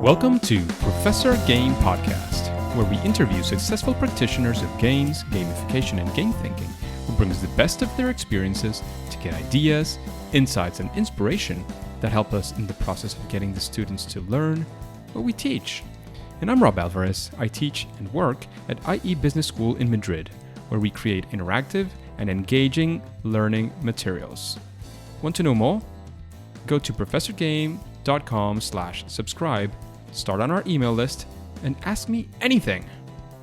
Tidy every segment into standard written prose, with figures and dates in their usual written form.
Welcome to Professor Game Podcast, where we interview successful practitioners of games, gamification, and game thinking who brings the best of their experiences to get ideas, insights, and inspiration that help us in the process of getting the students to learn what we teach. And I'm Rob Alvarez. I teach and work at IE Business School in Madrid, where we create interactive and engaging learning materials. Want to know more? Go to professorgame.com/subscribe, start on our email list, and ask me anything.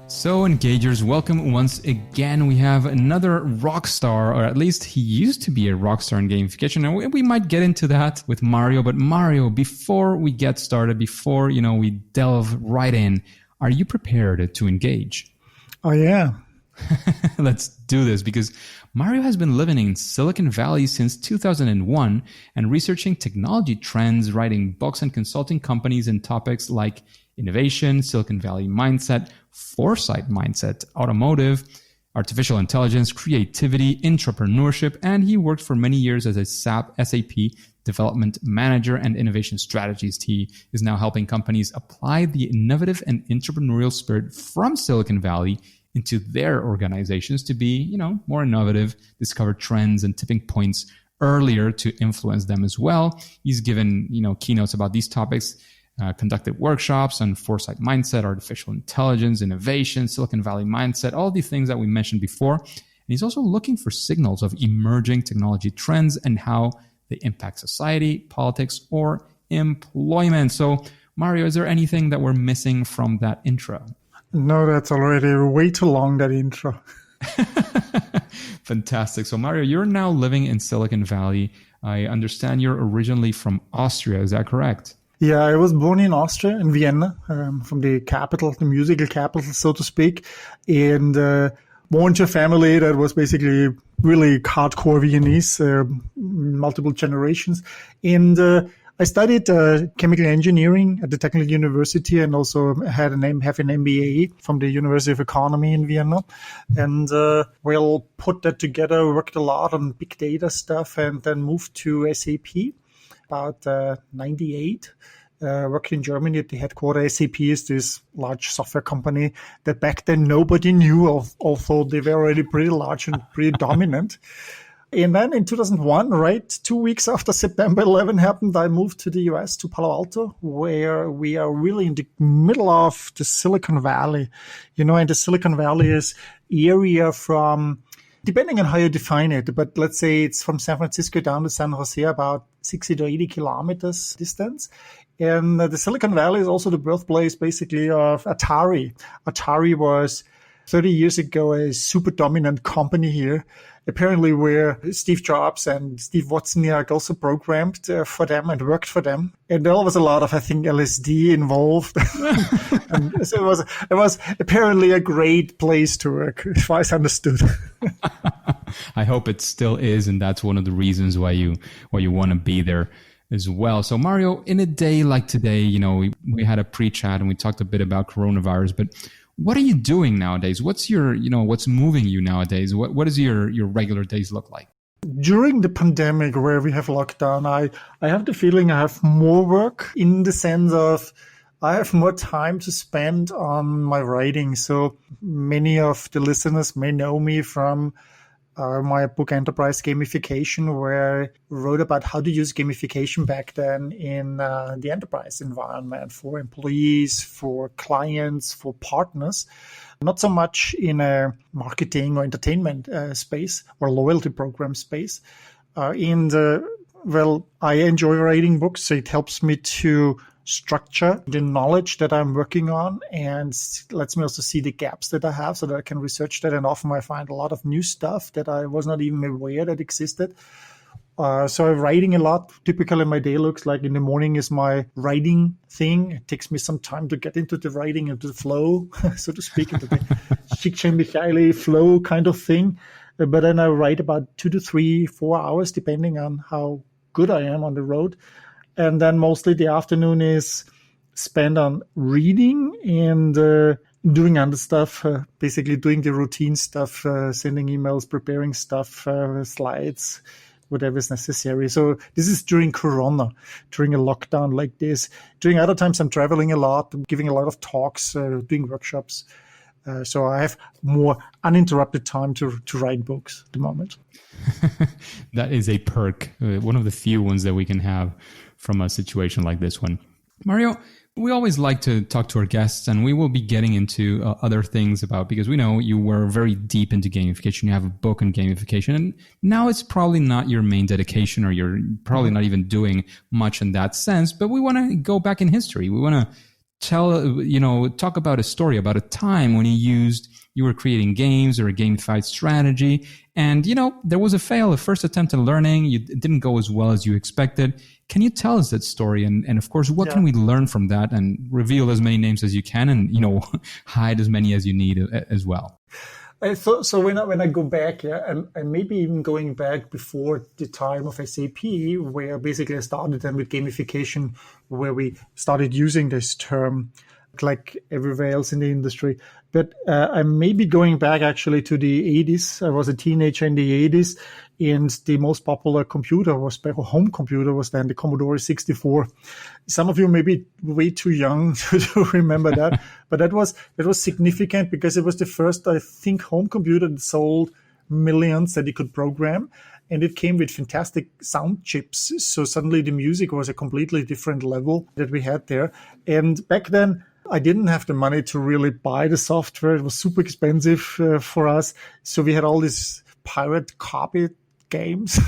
So, Engagers, welcome once again. We have another rock star, or at least he used to be a rock star in gamification, and we might get into that with Mario. But Mario, before we get started, before we delve right in, are you prepared to engage? Oh, yeah. Let's do this, because Mario has been living in Silicon Valley since 2001 and researching technology trends, writing books and consulting companies in topics like innovation, Silicon Valley mindset, Foresight Mindset, Automotive, artificial intelligence, creativity, Intrapreneurship, and he worked for many years as a SAP development manager and innovation strategist. He is now helping companies apply the innovative and entrepreneurial spirit from Silicon Valley into their organizations to be, more innovative, discover trends and tipping points earlier to influence them as well. He's given, keynotes about these topics, conducted workshops on Foresight Mindset, artificial intelligence, innovation, Silicon Valley mindset, all these things that we mentioned before. And he's also looking for signals of emerging technology trends and how they impact society, politics, or employment. So, Mario, is there anything that we're missing from that intro? No, that's already way too long, that intro. Fantastic. So, Mario, you're now living in Silicon Valley. I understand you're originally from Austria. Is that correct? Yeah, I was born in Austria, in Vienna, from the capital, the musical capital, so to speak, and born to a family that was basically really hardcore Viennese, multiple generations. And I studied chemical engineering at the Technical University and also have an MBA from the University of Economy in Vienna. And we'll put that together, worked a lot on big data stuff, and then moved to SAP about 98. Worked in Germany at the headquarters. SAP is this large software company that back then nobody knew of, although they were already pretty large and pretty dominant. And then in 2001, right, 2 weeks after September 11 happened, I moved to the US, to Palo Alto, where we are really in the middle of the Silicon Valley. And the Silicon Valley is area from, depending on how you define it, but let's say it's from San Francisco down to San Jose, about 60 to 80 kilometers distance. And the Silicon Valley is also the birthplace, basically, of Atari. Atari was 30 years ago a super dominant company here, apparently where Steve Jobs and Steve Wozniak also programmed for them and worked for them. And there was a lot of, I think, LSD involved. And so it was apparently a great place to work, as far as I understood. I hope it still is, and that's one of the reasons why you want to be there as well. So, Mario, in a day like today, we had a pre-chat and we talked a bit about coronavirus, but what are you doing nowadays? What's your, what's moving you nowadays? What does your regular days look like? During the pandemic where we have lockdown, I have the feeling I have more work, in the sense of I have more time to spend on my writing. So many of the listeners may know me from my book Enterprise Gamification, where I wrote about how to use gamification back then in the enterprise environment for employees, for clients, for partners. Not so much in a marketing or entertainment space or loyalty program space. I enjoy writing books, so it helps me to structure the knowledge that I'm working on and lets me also see the gaps that I have so that I can research that. And often I find a lot of new stuff that I was not even aware that existed. So I'm writing a lot. Typically my day looks like in the morning is my writing thing. It takes me some time to get into the writing, into the flow, so to speak, into the Csikszentmihalyi flow kind of thing. But then I write about 2 to 3, 4 hours, depending on how good I am on the road. And then mostly the afternoon is spent on reading and doing other stuff, basically doing the routine stuff, sending emails, preparing stuff, slides, whatever's necessary. So this is during Corona, during a lockdown like this. During other times, I'm traveling a lot, giving a lot of talks, doing workshops. So I have more uninterrupted time to write books at the moment. That is a perk, one of the few ones that we can have from a situation like this one. Mario, we always like to talk to our guests, and we will be getting into other things because we know you were very deep into gamification. You have a book on gamification, and now it's probably not your main dedication, or you're probably not even doing much in that sense, but we want to go back in history. We want to talk about a story, about a time when you were creating games or a gamified strategy, and, there was a first attempt at learning. It didn't go as well as you expected. Can you tell us that story? And of course, what can we learn from that, and reveal as many names as you can, and, hide as many as you need as well? So when I go back, and maybe even going back before the time of SAP, where basically I started then with gamification, where we started using this term like everywhere else in the industry. But I may be going back actually to the 80s. I was a teenager in the 80s, and the most popular home computer was then the Commodore 64. Some of you may be way too young to remember that, but that was significant because it was the first, I think, home computer that sold millions that you could program. And it came with fantastic sound chips. So suddenly the music was a completely different level that we had there. And back then, I didn't have the money to really buy the software. It was super expensive for us. So we had all these pirate copy games.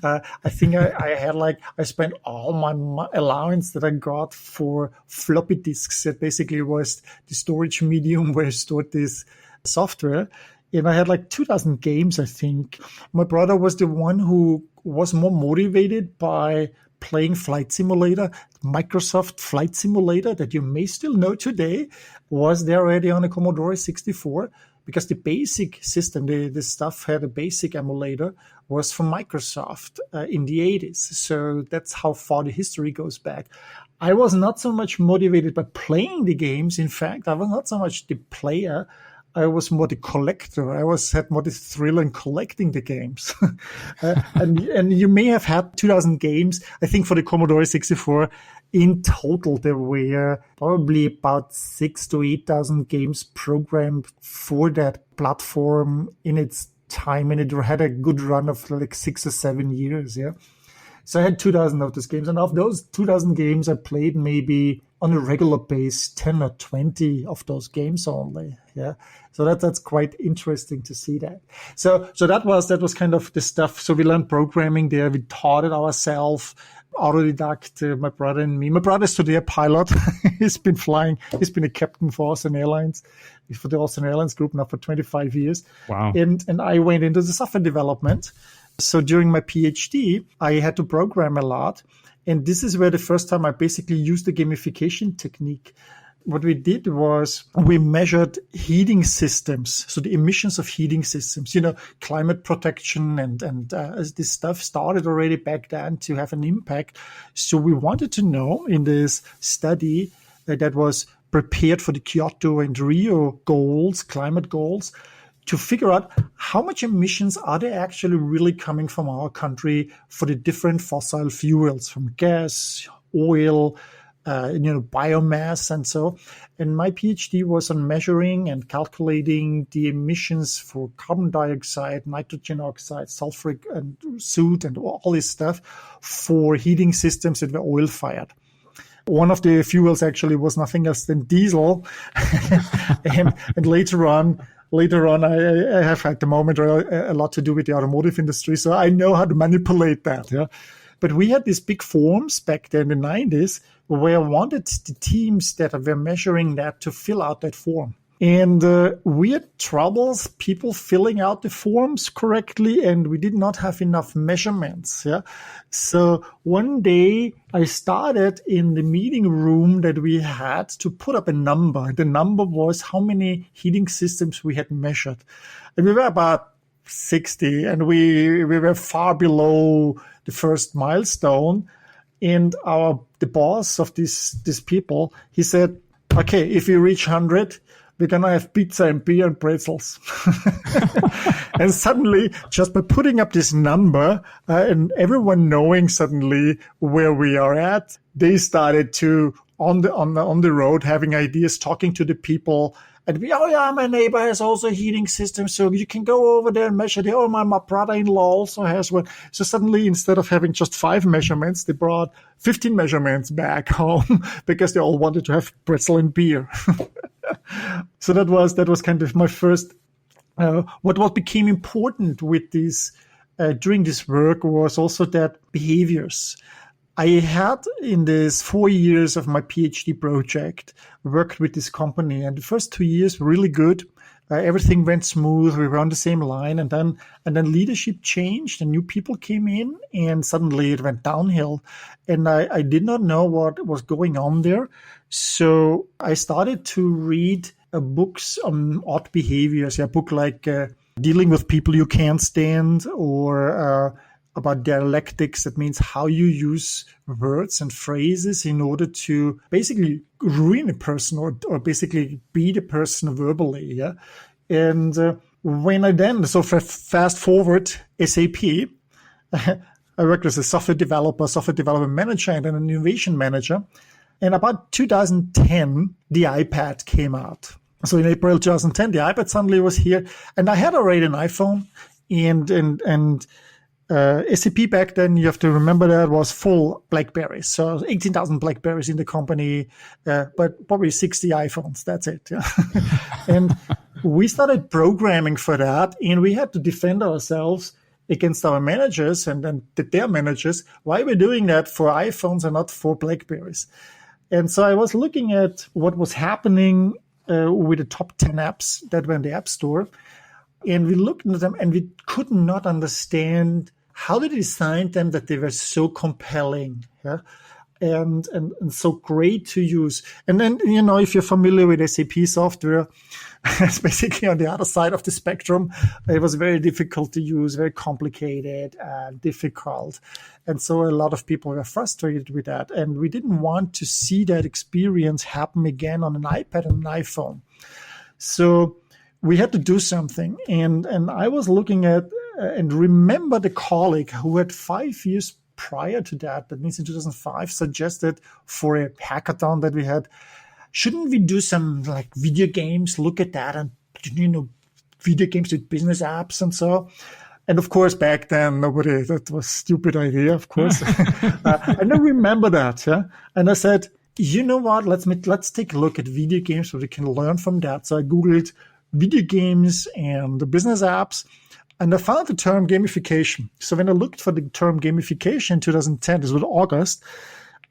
I think I spent all my allowance that I got for floppy disks. That basically was the storage medium where I stored this software. And I had like 2,000 games, I think. My brother was the one who was more motivated by playing Flight Simulator. Microsoft Flight Simulator, that you may still know today, was there already on a Commodore 64, because the basic system, the stuff had a basic emulator, was from Microsoft in the 80s. So that's how far the history goes back. I was not so much motivated by playing the games. In fact, I was not so much the player. I was more the collector. I had more the thrill in collecting the games. And you may have had 2,000 games. I think for the Commodore 64, in total, there were probably about 6,000 to 8,000 games programmed for that platform in its time. And it had a good run of like 6 or 7 years. Yeah. So I had 2,000 of those games. And of those 2,000 games, I played maybe on a regular base 10 or 20 of those games only. Yeah. So that's quite interesting to see that. So that was kind of the stuff. So we learned programming there. We taught it ourselves, autodidact, my brother and me. My brother's today a pilot. He's been flying. He's been a captain for Austrian Airlines, for the Austrian Airlines group now for 25 years. Wow. And I went into the software development. So during my PhD, I had to program a lot. And this is where the first time I basically used the gamification technique. What we did was we measured heating systems, so the emissions of heating systems, climate protection and as this stuff started already back then to have an impact. So we wanted to know in this study that was prepared for the Kyoto and Rio goals, climate goals, to figure out how much emissions are there actually really coming from our country for the different fossil fuels, from gas, oil, biomass and so. And my PhD was on measuring and calculating the emissions for carbon dioxide, nitrogen oxide, sulfuric and soot and all this stuff for heating systems that were oil fired. One of the fuels actually was nothing else than diesel. and later on, I have at the moment a lot to do with the automotive industry, so I know how to manipulate that. Yeah. But we had these big forms back then in the 90s where I wanted the teams that were measuring that to fill out that form. And we had troubles, people filling out the forms correctly, and we did not have enough measurements. Yeah. So one day I started in the meeting room that we had to put up a number. The number was how many heating systems we had measured. And we were about 60, and we were far below the first milestone. And the boss of these people, he said, okay, if we reach 100, we're going to have pizza and beer and pretzels. And suddenly, just by putting up this number and everyone knowing suddenly where we are at, they started to, on the road, having ideas, talking to the people. And my neighbor has also a heating system, so you can go over there and measure it. My brother-in-law also has one. So suddenly, instead of having just 5 measurements, they brought 15 measurements back home because they all wanted to have pretzel and beer. So that was kind of my first. What became important with this during this work was also that behaviors. I had, in this 4 years of my PhD project, worked with this company, and the first 2 years were really good. Everything went smooth. We were on the same line, and then leadership changed, and new people came in, and suddenly it went downhill. And I did not know what was going on there, so I started to read books on odd behaviors. A book like Dealing with People You Can't Stand, or about dialectics. That means how you use words and phrases in order to basically ruin a person or basically beat a person verbally. Yeah. And when I then, so fast forward SAP, I worked as a software development manager, and an innovation manager. And about 2010, the iPad came out. So in April 2010, the iPad suddenly was here, and I had already an iPhone, and SAP back then, you have to remember that was full BlackBerries. So 18,000 BlackBerries in the company, but probably 60 iPhones. That's it. Yeah. And we started programming for that, and we had to defend ourselves against our managers and their managers. Why we're doing that for iPhones and not for BlackBerries? And so I was looking at what was happening with the top 10 apps that were in the App Store. And we looked at them, and we could not understand how they designed them that they were so compelling, yeah? and so great to use. And then, if you're familiar with SAP software, it's basically on the other side of the spectrum. It was very difficult to use, very complicated and difficult. And so a lot of people were frustrated with that. And we didn't want to see that experience happen again on an iPad and an iPhone. So we had to do something. And I was looking at and remember the colleague who had 5 years prior to that means in 2005, suggested for a hackathon that we had, shouldn't we do some like video games, look at that, and video games with business apps and so. And of course, back then, that was a stupid idea, of course. I don't remember that. Yeah? And I said, you know what, let's take a look at video games so we can learn from that. So I Googled video games and the business apps, and I found the term gamification. So when I looked for the term gamification in 2010, this was August,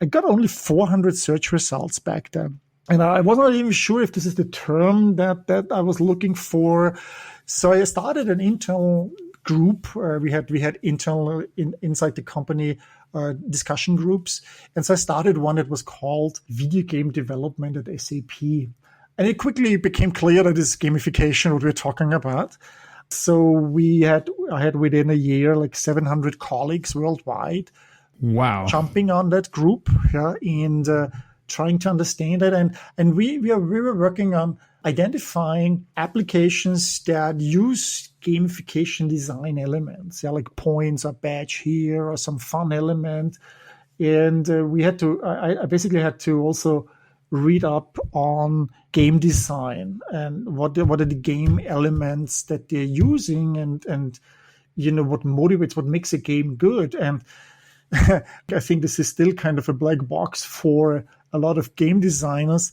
I got only 400 search results back then. And I wasn't even sure if this is the term that I was looking for. So I started an internal group. We had internal inside the company discussion groups. And so I started one that was called Video Game Development at SAP. And it quickly became clear that this gamification, what we're talking about. So I had within a year, like 700 colleagues worldwide. Wow. Jumping on that group, yeah, and trying to understand it. And we were working on identifying applications that use gamification design elements, yeah, like points or badge here or some fun element. And I basically had to also read up on game design and what are the game elements that they're using and what motivates, what makes a game good. And I think this is still kind of a black box for a lot of game designers,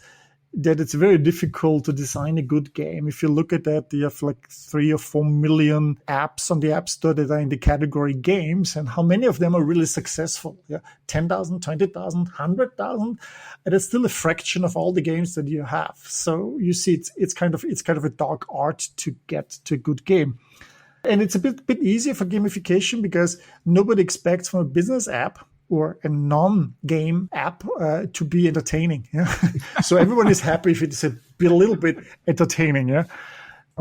that it's very difficult to design a good game. If you look at that, you have like 3 or 4 million apps on the App Store that are in the category games, and how many of them are really successful? Yeah, 10,000, 20,000, 100,000, and it's still a fraction of all the games that you have. So you see, it's kind of a dark art to get to a good game. And it's a bit easier for gamification because nobody expects from a business app or a non-game app to be entertaining. Yeah? So everyone is happy if it's a little bit entertaining. Yeah.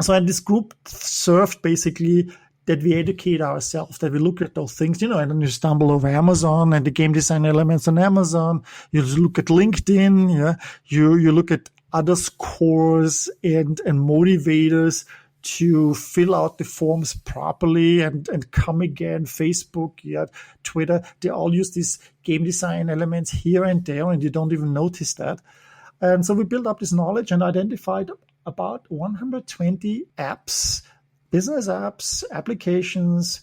So this group served basically that we educate ourselves, that we look at those things, and then you stumble over Amazon and the game design elements on Amazon. You look at LinkedIn. Yeah. You look at other scores and motivators to fill out the forms properly and come again. Facebook, Twitter, they all use these game design elements here and there, and you don't even notice that. And so we built up this knowledge and identified about 120 apps, business apps, applications,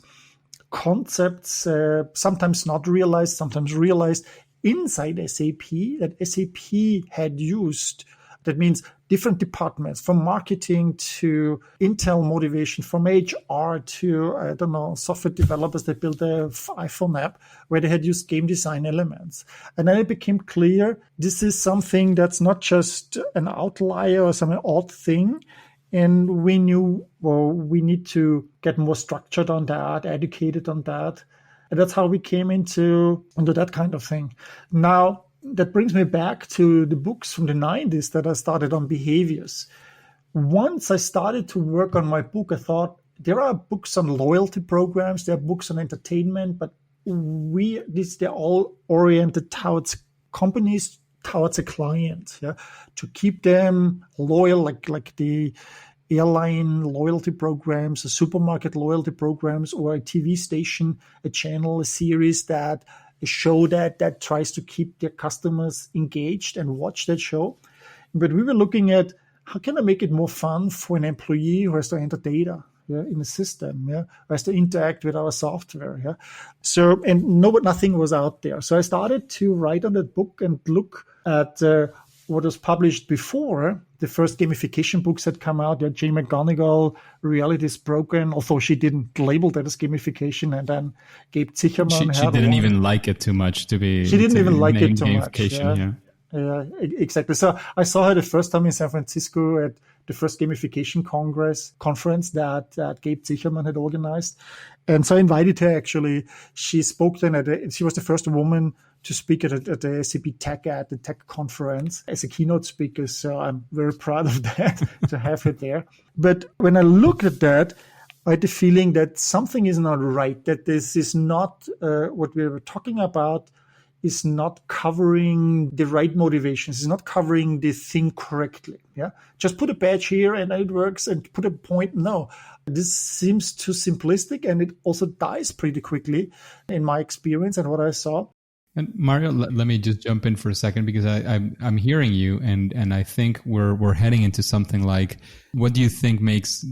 concepts, sometimes not realized, sometimes realized inside SAP that SAP had used. That means different departments, from marketing to Intel motivation, from HR to, software developers that built the iPhone app, where they had used game design elements. And then it became clear this is something that's not just an outlier or some odd thing. And we knew, we need to get more structured on that, educated on that. And that's how we came into that kind of thing. Now, that brings me back to the books from the 90s that I started on behaviors. Once I started to work on my book, I thought there are books on loyalty programs, there are books on entertainment, but they're all oriented towards companies, towards a client, to keep them loyal, like the airline loyalty programs, the supermarket loyalty programs, or a TV station, a channel, a series that a show that tries to keep their customers engaged and watch that show. But we were looking at how can I make it more fun for an employee who has to enter data in the system, who has to interact with our software. So, and nothing was out there. So I started to write on that book and look at what was published before. The first gamification books had come out. Jane McGonigal, Reality is Broken, although she didn't label that as gamification. And then Gabe Zicherman. She didn't even like it too much to be. She didn't even like it too much. Yeah, exactly. So I saw her the first time in San Francisco at the first gamification conference that Gabe Zicherman had organized. And so I invited her, actually. She spoke then she was the first woman to speak at the SAP the tech conference as a keynote speaker. So I'm very proud of that to have her there. But when I looked at that, I had the feeling that something is not right, that this is not what we were talking about is not covering the right motivations, is not covering the thing correctly. Just put a badge here and it works, and put a point. No, this seems too simplistic, and it also dies pretty quickly in my experience and what I saw. And Mario, let me just jump in for a second, because I'm hearing you, and I think we're heading into something like, what do you think makes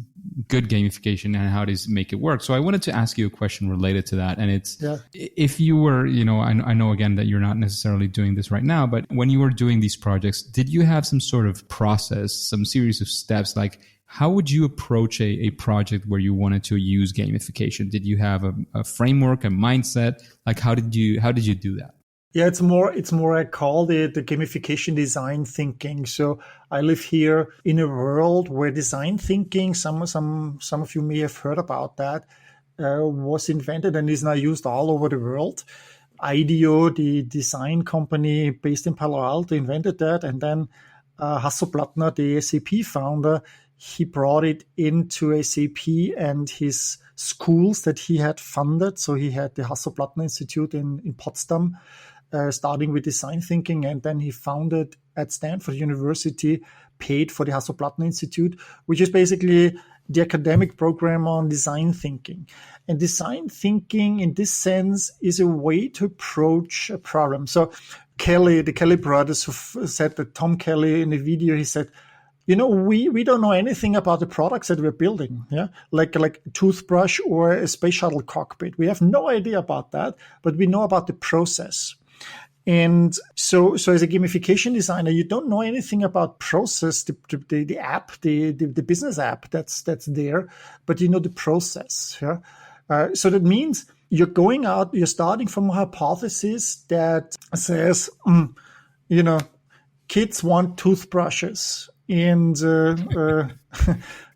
good gamification and how does it make it work? So I wanted to ask you a question related to that. And it's, if you were, I know again that you're not necessarily doing this right now, but when you were doing these projects, did you have some sort of process, some series of steps? Like, how would you approach a project where you wanted to use gamification? Did you have a framework, a mindset? Like, how did you do that? Yeah, it's more I call it the gamification design thinking. So I live here in a world where design thinking, some of you may have heard about that, was invented and is now used all over the world. IDEO, the design company based in Palo Alto, invented that. And then Hasso Plattner, the SAP founder, he brought it into SAP and his schools that he had funded. So he had the Hasso Plattner Institute in Potsdam, starting with design thinking. And then he founded at Stanford University, paid for the Hasso Plattner Institute, which is basically the academic program on design thinking. And design thinking, in this sense, is a way to approach a problem. So the Kelly brothers, who said that Tom Kelly in the video, he said, we don't know anything about the products that we're building, like a toothbrush or a space shuttle cockpit. We have no idea about that, but we know about the process. And so as a gamification designer, you don't know anything about process, the app, the business app that's there, but you know the process. So that means you're starting from a hypothesis that says, kids want toothbrushes. And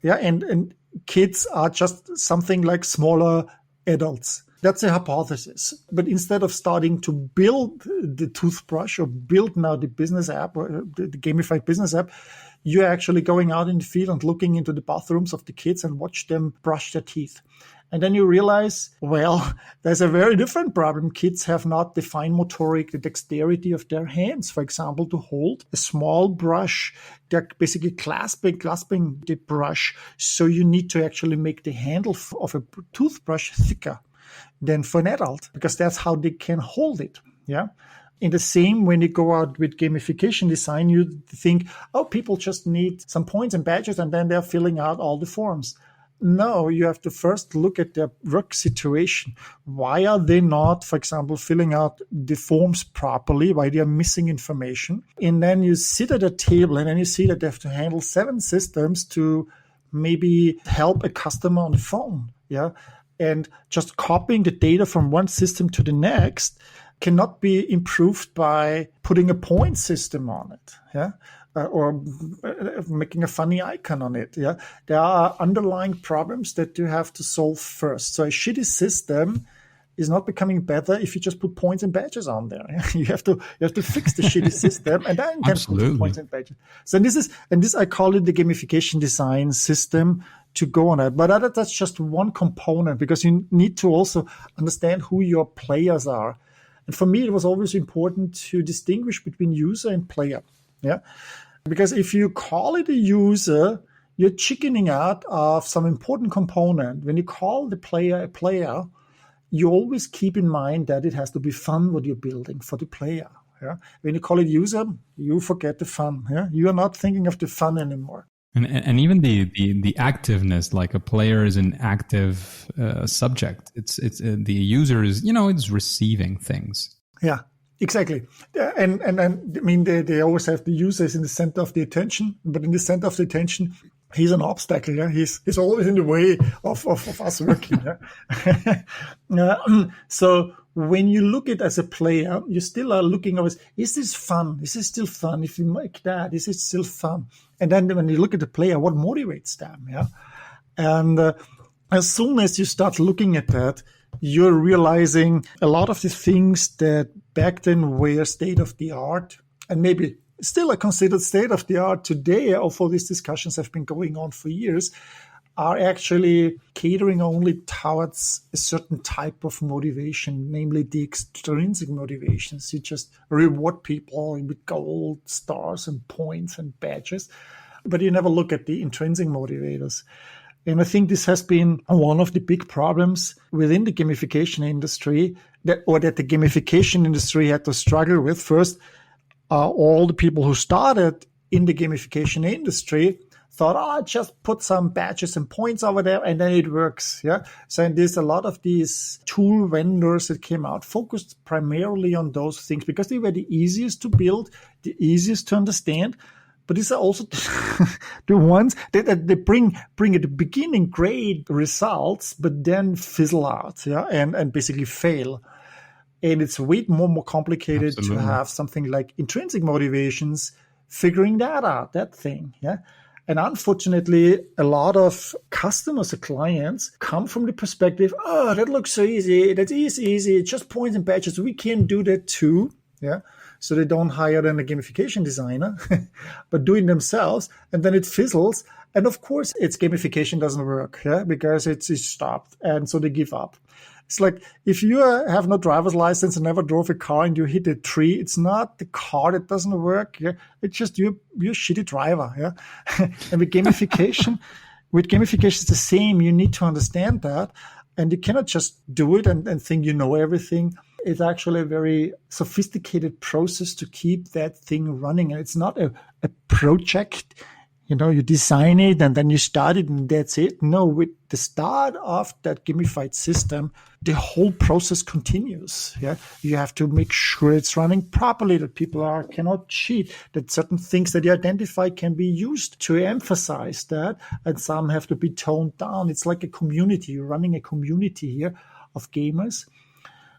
and kids are just something like smaller adults. That's a hypothesis. But instead of starting to build the toothbrush or build now the business app or the gamified business app, you're actually going out in the field and looking into the bathrooms of the kids and watch them brush their teeth. And then you realize, well, there's a very different problem. Kids have not the fine motoric, the dexterity of their hands, for example, to hold a small brush. They're basically clasping the brush. So you need to actually make the handle of a toothbrush thicker than for an adult, because that's how they can hold it. Yeah. In the same, when you go out with gamification design, you think, oh, people just need some points and badges, and then they're filling out all the forms. No, you have to first look at their work situation. Why are they not, for example, filling out the forms properly? Why they are missing information? And then you sit at a table and then you see that they have to handle 7 systems to maybe help a customer on the phone. Yeah. And just copying the data from one system to the next cannot be improved by putting a point system on it. Yeah. Or making a funny icon on it. Yeah, there are underlying problems that you have to solve first. So a shitty system is not becoming better if you just put points and badges on there. You have to fix the shitty system and then can put points and badges. So this I call it the gamification design system to go on it. But that's just one component, because you need to also understand who your players are. And for me, it was always important to distinguish between user and player. Yeah. Because if you call it a user, you're chickening out of some important component. When you call the player a player, you always keep in mind that it has to be fun what you're building for the player. Yeah? When you call it user, you forget the fun. Yeah? You are not thinking of the fun anymore. And even the activeness, like a player is an active subject. It's the user is, it's receiving things. Yeah. Exactly. And I mean, they always have the users in the center of the attention, but in the center of the attention, he's an obstacle. Yeah? He's always in the way of us working. Yeah? So when you look at it as a player, you still are looking always, is this fun? Is this still fun? If you make that, is it still fun? And then when you look at the player, what motivates them? Yeah. And as soon as you start looking at that, you're realizing a lot of the things that back then were state of the art, and maybe still are considered state of the art today, although these discussions have been going on for years, are actually catering only towards a certain type of motivation, namely the extrinsic motivations. You just reward people with gold, stars, and points and badges, but you never look at the intrinsic motivators. And I think this has been one of the big problems within the gamification industry, that the gamification industry had to struggle with. First, all the people who started in the gamification industry thought, just put some badges and points over there and then it works. Yeah. So there's a lot of these tool vendors that came out focused primarily on those things because they were the easiest to build, the easiest to understand. But these are also the ones that they bring at the beginning great results, but then fizzle out, yeah, and basically fail. And it's way more complicated Absolutely. To have something like intrinsic motivations, figuring that out, that thing, yeah. And unfortunately, a lot of customers or clients come from the perspective, oh, that looks so easy, that's easy, just points and badges, we can do that too, yeah. So they don't hire then a gamification designer, but do it themselves, and then it fizzles. And of course, its gamification doesn't work, yeah, because it's stopped, and so they give up. It's like if you have no driver's license and never drove a car and you hit a tree, it's not the car that doesn't work. Yeah, it's just you're a shitty driver. Yeah, and with gamification, it's the same. You need to understand that, and you cannot just do it and think you know everything. It's actually a very sophisticated process to keep that thing running. And it's not a project, you design it and then you start it and that's it. No, with the start of that gamified system, the whole process continues. Yeah, you have to make sure it's running properly, that people cannot cheat, that certain things that you identify can be used to emphasize that, and some have to be toned down. It's like a community. You're running a community here of gamers.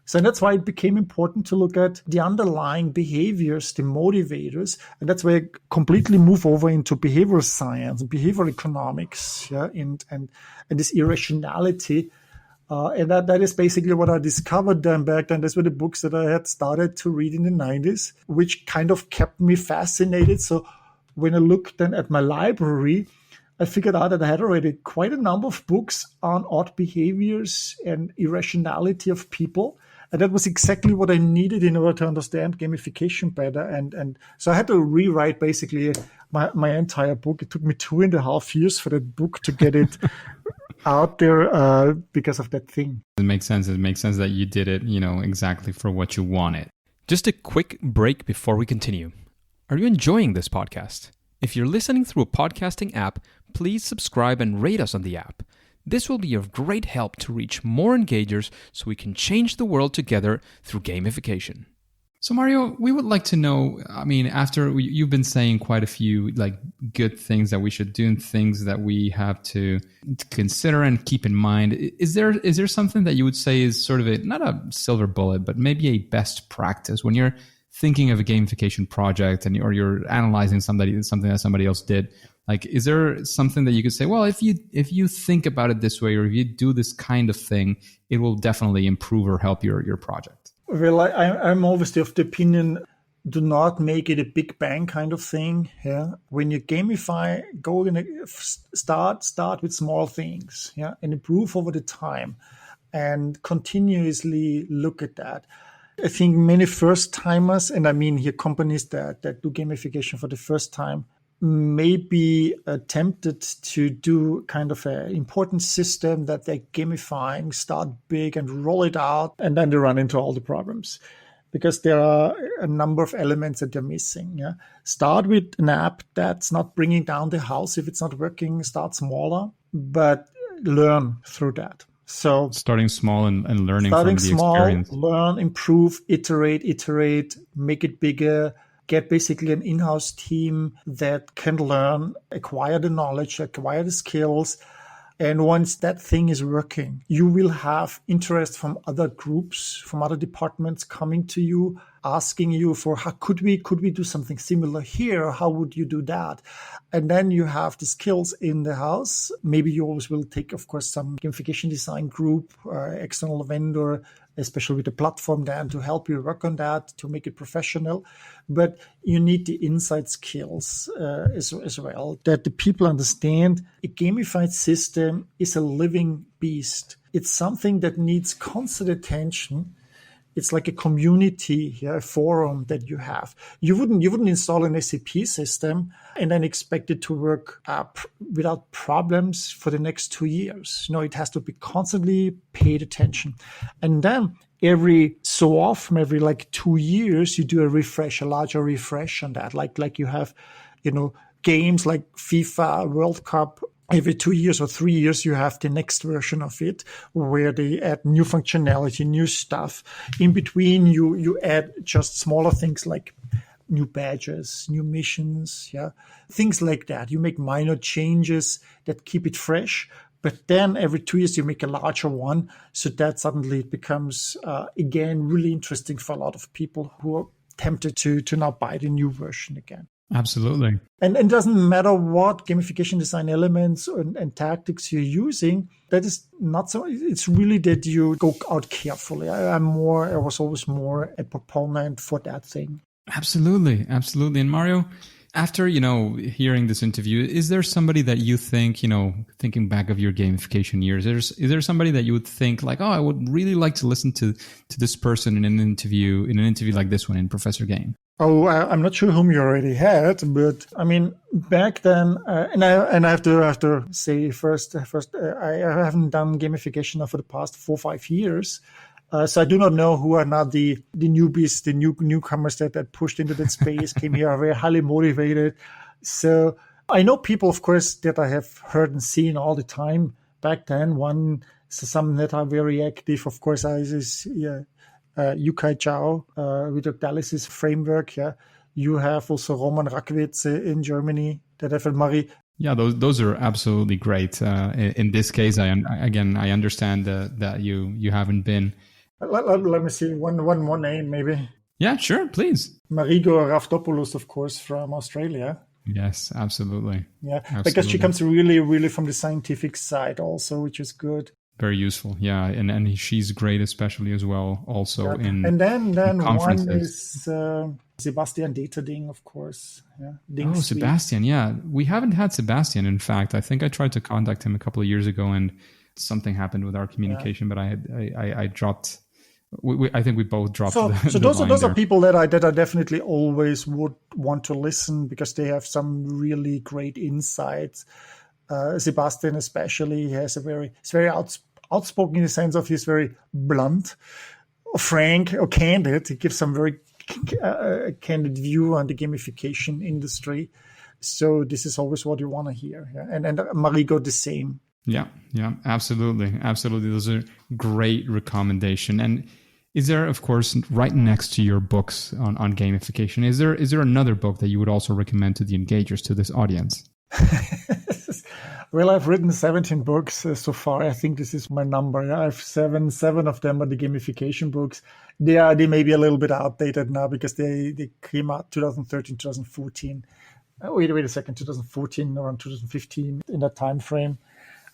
So that's why it became important to look at the underlying behaviors, the motivators, and that's why I completely move over into behavioral science and behavioral economics, yeah, and this irrationality. And that is basically what I discovered then back then. Those were the books that I had started to read in the 90s, which kind of kept me fascinated. So when I looked then at my library, I figured out that I had already quite a number of books on odd behaviors and irrationality of people. And that was exactly what I needed in order to understand gamification better. And so I had to rewrite basically my entire book. It took me 2.5 years for that book to get it out there because of that thing. It makes sense. It makes sense that you did it, exactly for what you wanted. Just a quick break before we continue. Are you enjoying this podcast? If you're listening through a podcasting app, please subscribe and rate us on the app. This will be of great help to reach more engagers so we can change the world together through gamification. So Mario, we would like to know, after you've been saying quite a few good things that we should do and things that we have to consider and keep in mind. Is there something that you would say is sort of not a silver bullet, but maybe a best practice when you're thinking of a gamification project or you're analyzing something that somebody else did? Is there something that you could say, well, if you think about it this way, or if you do this kind of thing, it will definitely improve or help your project? Well, I'm always of the opinion, do not make it a big bang kind of thing. Yeah, when you gamify, start with small things. Yeah, and improve over the time, and continuously look at that. I think many first timers, and I mean here companies that do gamification for the first time, may be tempted to do kind of an important system that they're gamifying, start big and roll it out, and then they run into all the problems because there are a number of elements that they're missing. Yeah, start with an app that's not bringing down the house. If it's not working, start smaller, but learn through that. So starting small and learning from the experience. Learn, improve, iterate, make it bigger. Get basically an in-house team that can learn, acquire the knowledge, acquire the skills. And once that thing is working, you will have interest from other groups, from other departments coming to you, asking you for how could we do something similar here? How would you do that? And then you have the skills in the house. Maybe you always will take, of course, some gamification design group, external vendor, especially with the platform then to help you work on that, to make it professional. But you need the inside skills as well, that the people understand a gamified system is a living beast. It's something that needs constant attention. It's like a community, a forum that you have. You wouldn't install an SAP system and then expect it to work without problems for the next 2 years. No, it has to be constantly paid attention. And then every so often, every 2 years, you do a larger refresh on that. Like you have, games like FIFA, World Cup. Every 2 years or 3 years, you have the next version of it where they add new functionality, new stuff. In between, you add just smaller things like new badges, new missions, things like that. You make minor changes that keep it fresh. But then every 2 years, you make a larger one. So that suddenly it becomes, again, really interesting for a lot of people who are tempted to now buy the new version again. Absolutely. And it doesn't matter what gamification design elements and tactics you're using. That is not so. It's really that you go out carefully. I was always more a proponent for that thing. Absolutely. And Mario, after, hearing this interview, is there somebody that you think, thinking back of your gamification years, is there somebody that you would think I would really like to listen to this person in an interview like this one in Professor Game? Oh, I'm not sure whom you already had, but I mean, back then, and I have to say first, I haven't done gamification now for the past 4 or 5 years. So I do not know who are now the newbies, the newcomers that pushed into that space, came here, are very highly motivated. So I know people, of course, that I have heard and seen all the time back then. Some that are very active, of course, Yukai Zhao with the Dalysis framework. Yeah, you have also Roman Rakwitz in Germany that have Marie. Yeah, those are absolutely great. In this case, I understand that you haven't been. Let me see one more name maybe. Yeah, sure, please. Marigo Raftopoulos, of course, from Australia. Yes, absolutely. Yeah, because she comes really, really from the scientific side also, which is good. Very useful, yeah, and she's great, especially as well. Also in and then conferences. One is Sebastian Deterding, of course. Yeah. Ding Oh, Suite. Sebastian. Yeah. We haven't had Sebastian. In fact, I think I tried to contact him a couple of years ago and something happened with our communication, but I dropped. I think we both dropped. So the those line are there. people that I definitely always would want to listen because they have some really great insights. Sebastian especially he's very outspoken in the sense of he's very blunt, frank, or candid. He gives some very candid view on the gamification industry. So this is always what you want to hear. Yeah? And Marigo the same. Yeah, absolutely. Those are great recommendation. And is there, of course, right next to your books on gamification, is there another book that you would also recommend to the engagers, to this audience? Well, I've written 17 books so far. I think this is my number. I have seven of them are the gamification books. They may be a little bit outdated now because they came out 2013, 2014. Wait a second, 2014, around 2015, in that time frame.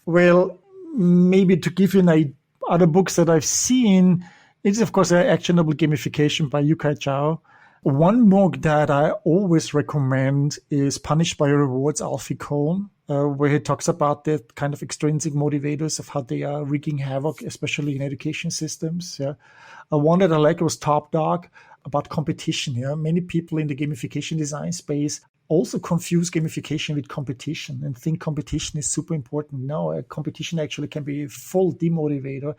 Well, maybe to give you other books that I've seen, it's of course Actionable Gamification by Yukai Chao. One book that I always recommend is Punished by Rewards, Alfie Kohn, where he talks about the kind of extrinsic motivators of how they are wreaking havoc, especially in education systems. Yeah, one that I like was Top Dog, about competition. Yeah, many people in the gamification design space also confuse gamification with competition and think competition is super important. No, competition actually can be a full demotivator.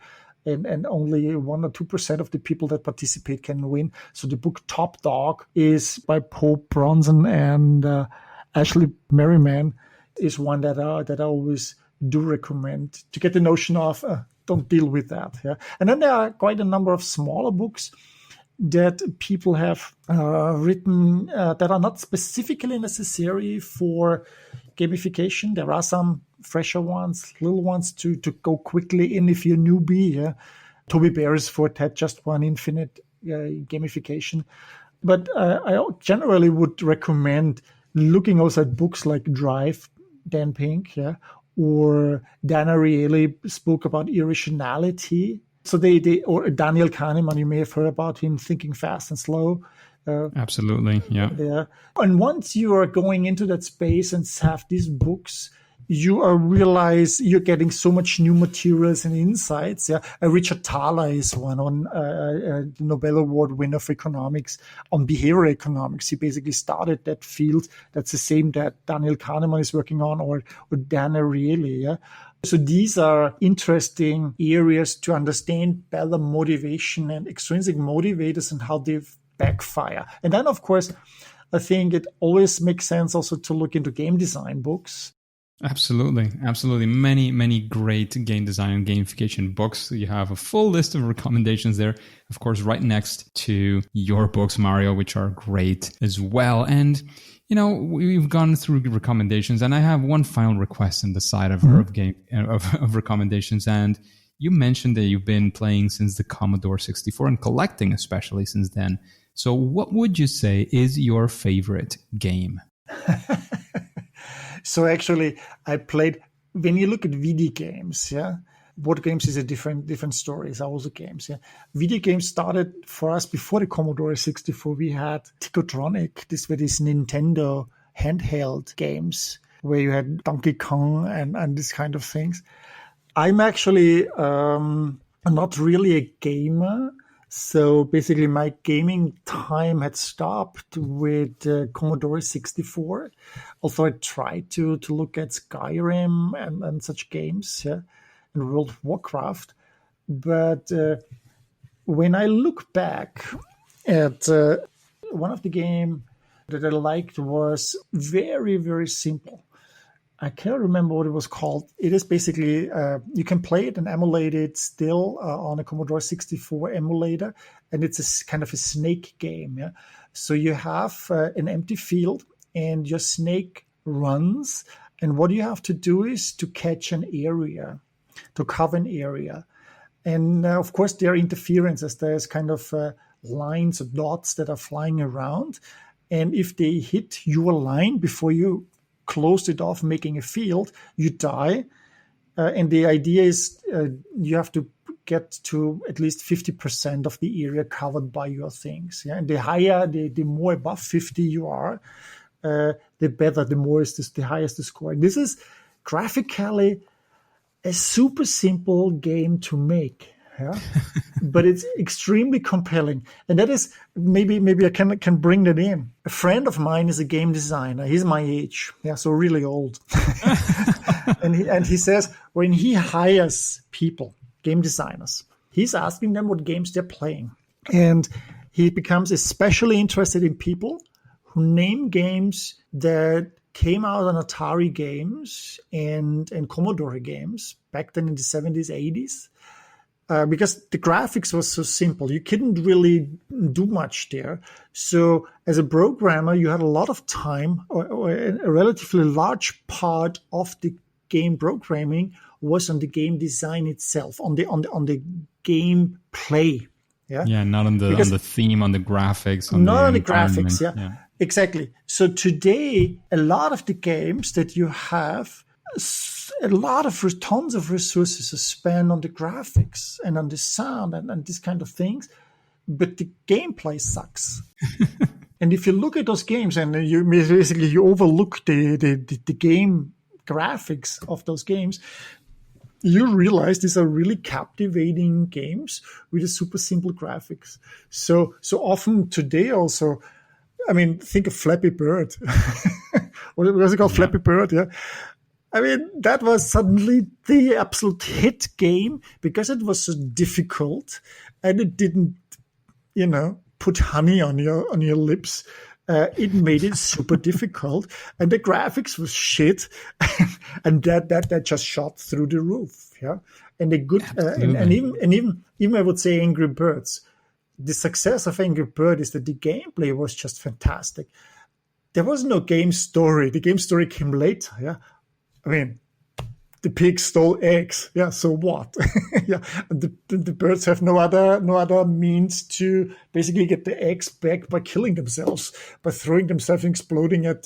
And only 1 or 2% of the people that participate can win. So the book Top Dog is by Pope Bronson and Ashley Merriman is one that I always do recommend to get the notion of don't deal with that. Yeah, and then there are quite a number of smaller books that people have written that are not specifically necessary for gamification. There are some fresher ones, little ones to go quickly in if you're a newbie. Yeah? Toby Beresford had just one Infinite Gamification. But I generally would recommend looking also at books like Drive, Dan Pink, yeah, or Dan Ariely's book about irrationality. So or Daniel Kahneman, you may have heard about him, Thinking Fast and Slow. Absolutely, yeah. And once you are going into that space and have these books, you realize you're getting so much new materials and insights. Yeah, Richard Thaler is one on the Nobel Award winner for economics on behavioral economics. He basically started that field. That's the same that Daniel Kahneman is working on, or Dan Ariely. Yeah. So these are interesting areas to understand better motivation and extrinsic motivators and how they backfire. And then, of course, I think it always makes sense also to look into game design books. Absolutely. Many great game design and gamification books. You have a full list of recommendations there, of course, right next to your books, Mario, which are great as well. And we've gone through recommendations, and I have one final request on the side of recommendations. And you mentioned that you've been playing since the Commodore 64 and collecting especially since then. So what would you say is your favorite game? So actually, I played, when you look at video games, yeah, board games is a different story. It's also games, yeah. Video games started for us before the Commodore 64. We had Ticotronic. These were these Nintendo handheld games where you had Donkey Kong and these kind of things. I'm actually not really a gamer. So basically my gaming time had stopped with Commodore 64. Also, I tried to look at Skyrim and such games, yeah, and World of Warcraft. But when I look back at one of the games that I liked was very, very simple. I can't remember what it was called. It is basically, you can play it and emulate it still on a Commodore 64 emulator, and it's a kind of a snake game. Yeah? So you have an empty field, and your snake runs, and what you have to do is to catch an area, to cover an area. And of course, there are interferences. There's kind of lines or dots that are flying around, and if they hit your line before you closed it off, making a field, you die. And the idea is you have to get to at least 50% of the area covered by your things. Yeah, and the more above 50 you are, the better, the higher the score. This is graphically a super simple game to make. Yeah, but it's extremely compelling, and that is maybe I can bring that in. A friend of mine is a game designer. He's my age, yeah, so really old. and he says when he hires people, game designers, he's asking them what games they're playing, and he becomes especially interested in people who name games that came out on Atari games and Commodore games back then in the 70s, 80s. Because the graphics was so simple, you couldn't really do much there. So as a programmer, you had a lot of time, or a relatively large part of the game programming was on the game design itself, on the game play. Yeah, not on the theme, on the graphics, not on the graphics. Yeah, exactly. So today, a lot of the games that you have, tons of resources are spent on the graphics and on the sound and these kind of things, but the gameplay sucks. And if you look at those games and you overlook the game graphics of those games, you realize these are really captivating games with a super simple graphics. So often today also, I mean, think of Flappy Bird. What was it called? Yeah. Flappy Bird, yeah. I mean, that was suddenly the absolute hit game because it was so difficult and it didn't, put honey on your lips. It made it super difficult, and the graphics was shit, and that just shot through the roof. Yeah, and the good, and even I would say Angry Birds. The success of Angry Bird is that the gameplay was just fantastic. There was no game story. The game story came later. Yeah. I mean, the pig stole eggs. Yeah, so what? Yeah, and the birds have no other means to basically get the eggs back by killing themselves, by throwing themselves and exploding at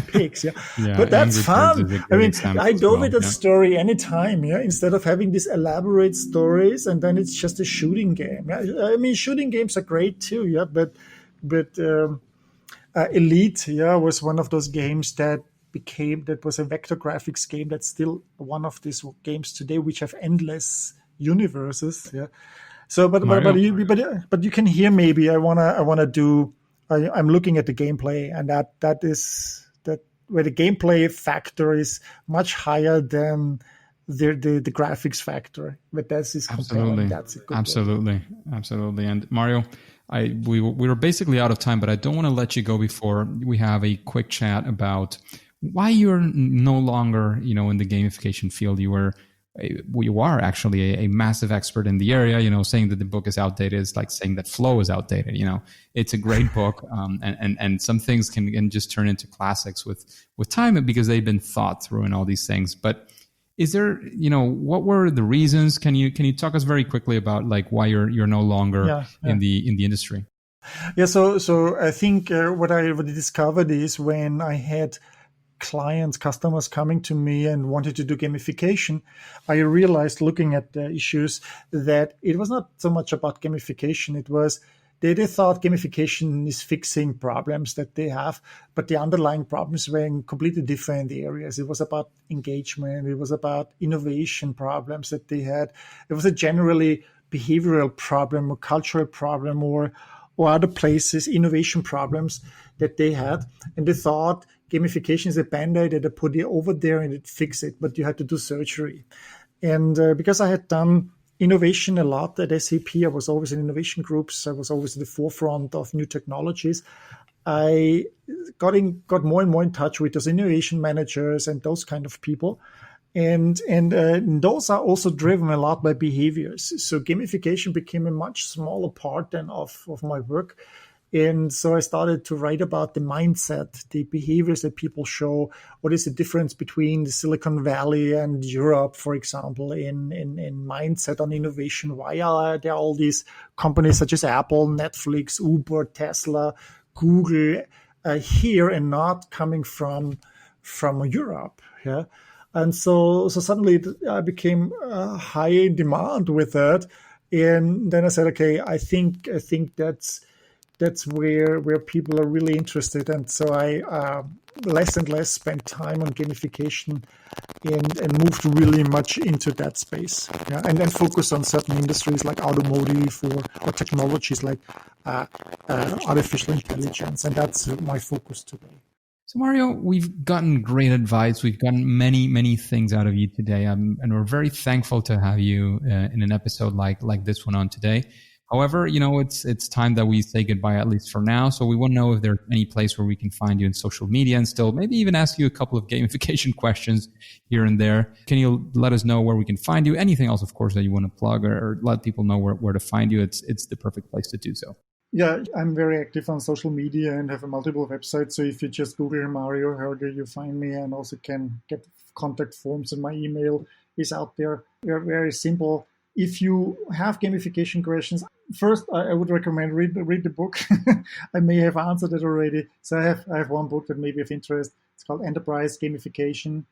pigs. Yeah, but that's fun. I mean, I go with that story anytime. Yeah, instead of having these elaborate stories and then it's just a shooting game. Yeah, I mean, shooting games are great too. Yeah, but Elite, was one of those games that was a vector graphics game. That's still one of these games today which have endless universes. Yeah. So, but you can hear maybe I'm looking at the gameplay, and that is where the gameplay factor is much higher than the graphics factor. But that's compelling. That's a good absolutely. And Mario, we were basically out of time, but I don't want to let you go before we have a quick chat about why you're no longer, in the gamification field. You are actually a massive expert in the area. Saying that the book is outdated is like saying that flow is outdated. It's a great book, and some things can just turn into classics with time because they've been thought through and all these things. But is there, what were the reasons? Can you talk us very quickly about like why you're no longer in the industry? Yeah. So I think what I discovered is when I had customers coming to me and wanted to do gamification, I realized looking at the issues that it was not so much about gamification. It was they thought gamification is fixing problems that they have, but the underlying problems were in completely different areas. It was about engagement. It was about innovation problems that they had. It was a generally behavioral problem or cultural problem or other places, innovation problems that they had. And they thought gamification is a band-aid that I put it over there and it fix it, but you had to do surgery. And because I had done innovation a lot at SAP, I was always in innovation groups. I was always at the forefront of new technologies. I got more and more in touch with those innovation managers and those kind of people. And those are also driven a lot by behaviors. So gamification became a much smaller part than of my work. And so I started to write about the mindset, the behaviors that people show. What is the difference between the Silicon Valley and Europe, for example, in mindset on innovation? Why are there all these companies such as Apple, Netflix, Uber, Tesla, Google here and not coming from Europe? Yeah. And so suddenly I became high in demand with that. And then I said, okay, I think that's where people are really interested. And so I less and less spent time on gamification and moved really much into that space. Yeah? And then focus on certain industries like automotive or technologies like artificial intelligence. And that's my focus today. So Mario, we've gotten great advice. We've gotten many, many things out of you today. And we're very thankful to have you in an episode like this one on today. However, it's time that we say goodbye, at least for now. So we want to know if there's any place where we can find you in social media and still maybe even ask you a couple of gamification questions here and there. Can you let us know where we can find you? Anything else, of course, that you want to plug or let people know where to find you? It's the perfect place to do so. Yeah, I'm very active on social media and have a multiple websites. So if you just Google Mario Herger, you find me, and also can get contact forms, and my email is out there. They're very simple. If you have gamification questions, first I would recommend read the book. I may have answered it already. So I have one book that may be of interest. It's called Enterprise Gamification,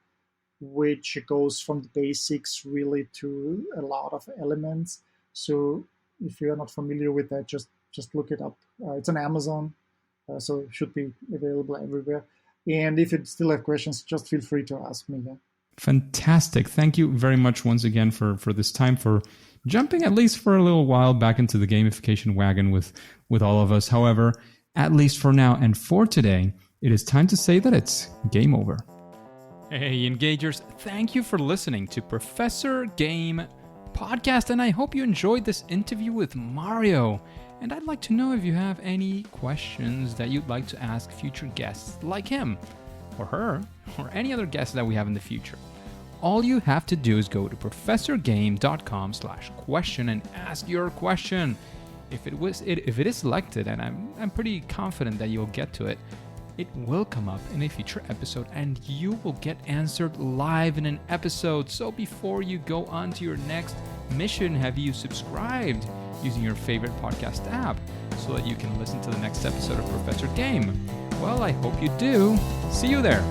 which goes from the basics really to a lot of elements. So if you are not familiar with that, just look it up. It's on Amazon, so it should be available everywhere. And if you still have questions, just feel free to ask me. Yeah. Fantastic. Thank you very much once again for this time, for jumping at least for a little while back into the gamification wagon with all of us. However, at least for now and for today, it is time to say that it's game over. Hey, Engagers, thank you for listening to Professor Game Podcast, and I hope you enjoyed this interview with Mario. And I'd like to know if you have any questions that you'd like to ask future guests like him or her or any other guests that we have in the future. All you have to do is go to professorgame.com/question and ask your question. If it is selected, and I'm pretty confident that you'll get to it, it will come up in a future episode and you will get answered live in an episode. So before you go on to your next mission, have you subscribed using your favorite podcast app so that you can listen to the next episode of Professor Game? Well, I hope you do. See you there.